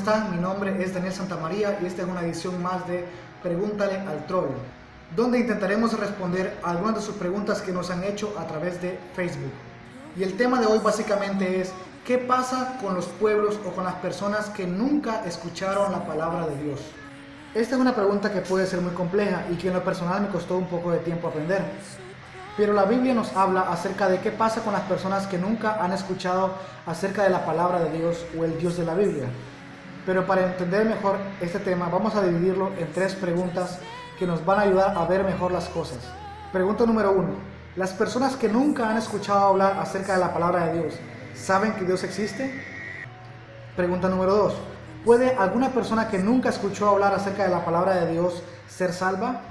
están? Mi nombre es Daniel Santamaría y esta es una edición más de Pregúntale al Troll, donde intentaremos responder algunas de sus preguntas que nos han hecho a través de Facebook. Y el tema de hoy básicamente es: ¿qué pasa con los pueblos o con las personas que nunca escucharon la palabra de Dios? Esta es una pregunta que puede ser muy compleja y que en lo personal me costó un poco de tiempo aprender. Pero la Biblia nos habla acerca de qué pasa con las personas que nunca han escuchado acerca de la palabra de Dios o el Dios de la Biblia. Pero para entender mejor este tema vamos a dividirlo en 3 preguntas que nos van a ayudar a ver mejor las cosas. Pregunta número 1. ¿Las personas que nunca han escuchado hablar acerca de la palabra de Dios saben que Dios existe? Pregunta número 2. ¿Puede alguna persona que nunca escuchó hablar acerca de la palabra de Dios ser salva?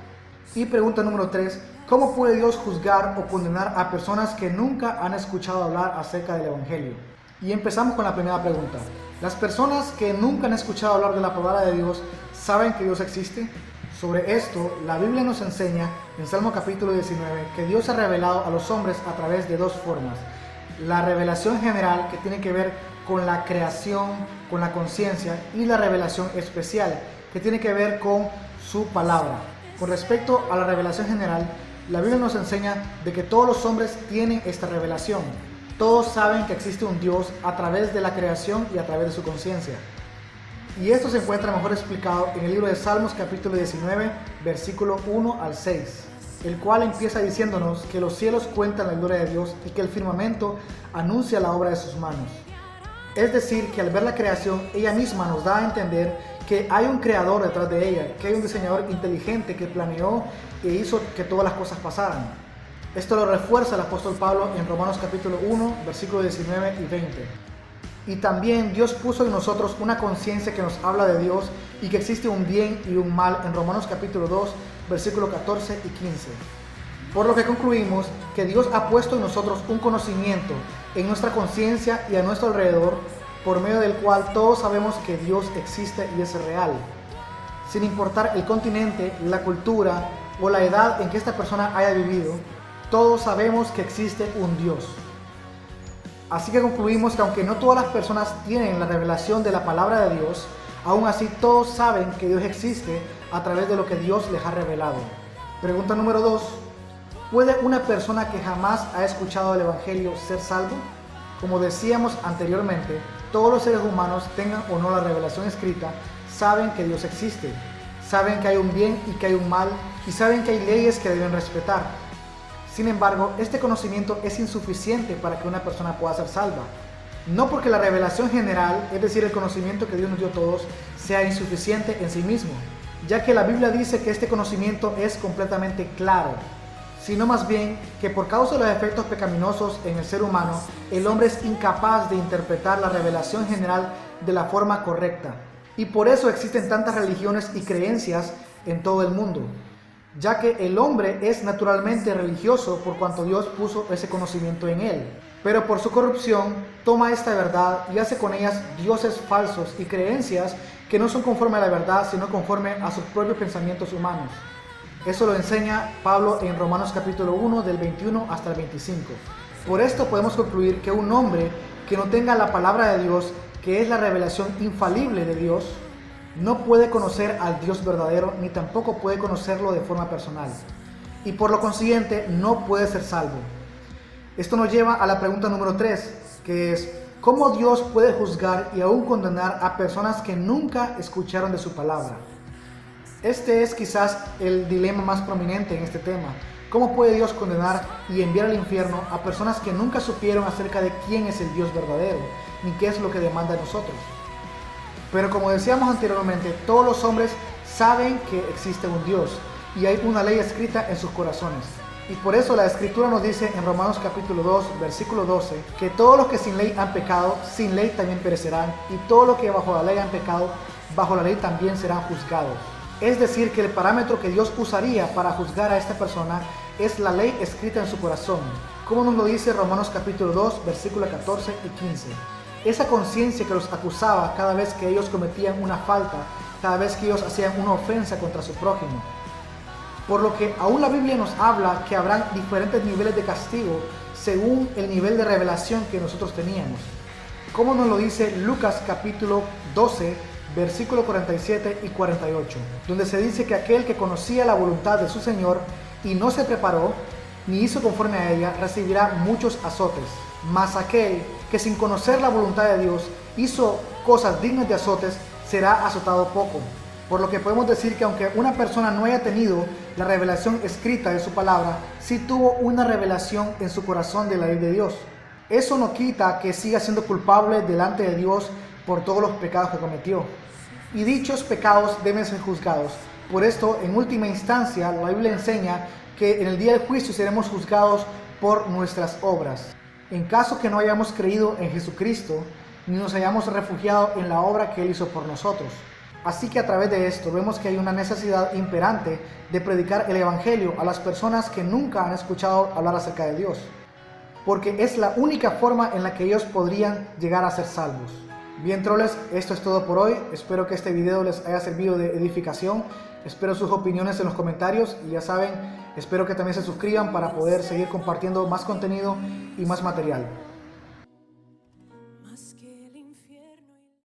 Y pregunta número 3. ¿Cómo puede Dios juzgar o condenar a personas que nunca han escuchado hablar acerca del Evangelio? Y empezamos con la primera pregunta. ¿Las personas que nunca han escuchado hablar de la palabra de Dios saben que Dios existe? Sobre esto, la Biblia nos enseña en Salmo capítulo 19 que Dios ha revelado a los hombres a través de 2 formas. La revelación general, que tiene que ver con la creación, con la conciencia, y la revelación especial, que tiene que ver con su palabra. Con respecto a la revelación general, la Biblia nos enseña de que todos los hombres tienen esta revelación. Todos saben que existe un Dios a través de la creación y a través de su conciencia. Y esto se encuentra mejor explicado en el libro de Salmos capítulo 19, versículo 1 al 6, el cual empieza diciéndonos que los cielos cuentan la gloria de Dios y que el firmamento anuncia la obra de sus manos. Es decir, que al ver la creación, ella misma nos da a entender que hay un creador detrás de ella, que hay un diseñador inteligente que planeó e hizo que todas las cosas pasaran. Esto lo refuerza el apóstol Pablo en Romanos capítulo 1, versículos 19 y 20. Y también Dios puso en nosotros una conciencia que nos habla de Dios y que existe un bien y un mal en Romanos capítulo 2, versículos 14 y 15. Por lo que concluimos que Dios ha puesto en nosotros un conocimiento en nuestra conciencia y a nuestro alrededor, por medio del cual todos sabemos que Dios existe y es real. Sin importar el continente, la cultura o la edad en que esta persona haya vivido, todos sabemos que existe un Dios. Así que concluimos que aunque no todas las personas tienen la revelación de la palabra de Dios, aún así todos saben que Dios existe a través de lo que Dios les ha revelado. Pregunta número 2. ¿Puede una persona que jamás ha escuchado el Evangelio ser salvo? Como decíamos anteriormente, todos los seres humanos, tengan o no la revelación escrita, saben que Dios existe, saben que hay un bien y que hay un mal, y saben que hay leyes que deben respetar. Sin embargo, este conocimiento es insuficiente para que una persona pueda ser salva. No porque la revelación general, es decir, el conocimiento que Dios nos dio a todos, sea insuficiente en sí mismo, ya que la Biblia dice que este conocimiento es completamente claro, sino más bien que por causa de los efectos pecaminosos en el ser humano, el hombre es incapaz de interpretar la revelación general de la forma correcta. Y por eso existen tantas religiones y creencias en todo el mundo, ya que el hombre es naturalmente religioso por cuanto Dios puso ese conocimiento en él. Pero por su corrupción toma esta verdad y hace con ellas dioses falsos y creencias que no son conforme a la verdad, sino conforme a sus propios pensamientos humanos. Eso lo enseña Pablo en Romanos capítulo 1 del 21 hasta el 25. Por esto podemos concluir que un hombre que no tenga la palabra de Dios, que es la revelación infalible de Dios, no puede conocer al Dios verdadero ni tampoco puede conocerlo de forma personal. Y por lo consiguiente no puede ser salvo. Esto nos lleva a la pregunta número 3, que es: ¿cómo Dios puede juzgar y aún condenar a personas que nunca escucharon de su palabra? Este es quizás el dilema más prominente en este tema. ¿Cómo puede Dios condenar y enviar al infierno a personas que nunca supieron acerca de quién es el Dios verdadero, ni qué es lo que demanda de nosotros? Pero como decíamos anteriormente, todos los hombres saben que existe un Dios y hay una ley escrita en sus corazones. Y por eso la Escritura nos dice en Romanos capítulo 2, versículo 12, que todos los que sin ley han pecado, sin ley también perecerán, y todos los que bajo la ley han pecado, bajo la ley también serán juzgados. Es decir, que el parámetro que Dios usaría para juzgar a esta persona es la ley escrita en su corazón, como nos lo dice Romanos capítulo 2, versículos 14 y 15. Esa conciencia que los acusaba cada vez que ellos cometían una falta, cada vez que ellos hacían una ofensa contra su prójimo. Por lo que aún la Biblia nos habla que habrán diferentes niveles de castigo según el nivel de revelación que nosotros teníamos. Como nos lo dice Lucas capítulo 12, versículos 47 y 48, donde se dice que aquel que conocía la voluntad de su Señor y no se preparó, ni hizo conforme a ella, recibirá muchos azotes. Mas aquel que sin conocer la voluntad de Dios hizo cosas dignas de azotes, será azotado poco. Por lo que podemos decir que aunque una persona no haya tenido la revelación escrita de su palabra, sí tuvo una revelación en su corazón de la ley de Dios. Eso no quita que siga siendo culpable delante de Dios por todos los pecados que cometió. Y dichos pecados deben ser juzgados. Por esto, en última instancia, la Biblia enseña que en el día del juicio seremos juzgados por nuestras obras. En caso que no hayamos creído en Jesucristo, ni nos hayamos refugiado en la obra que Él hizo por nosotros. Así que a través de esto vemos que hay una necesidad imperante de predicar el Evangelio a las personas que nunca han escuchado hablar acerca de Dios, porque es la única forma en la que ellos podrían llegar a ser salvos. Bien, troles, esto es todo por hoy. Espero que este video les haya servido de edificación. Espero sus opiniones en los comentarios y ya saben, espero que también se suscriban para poder seguir compartiendo más contenido y más material.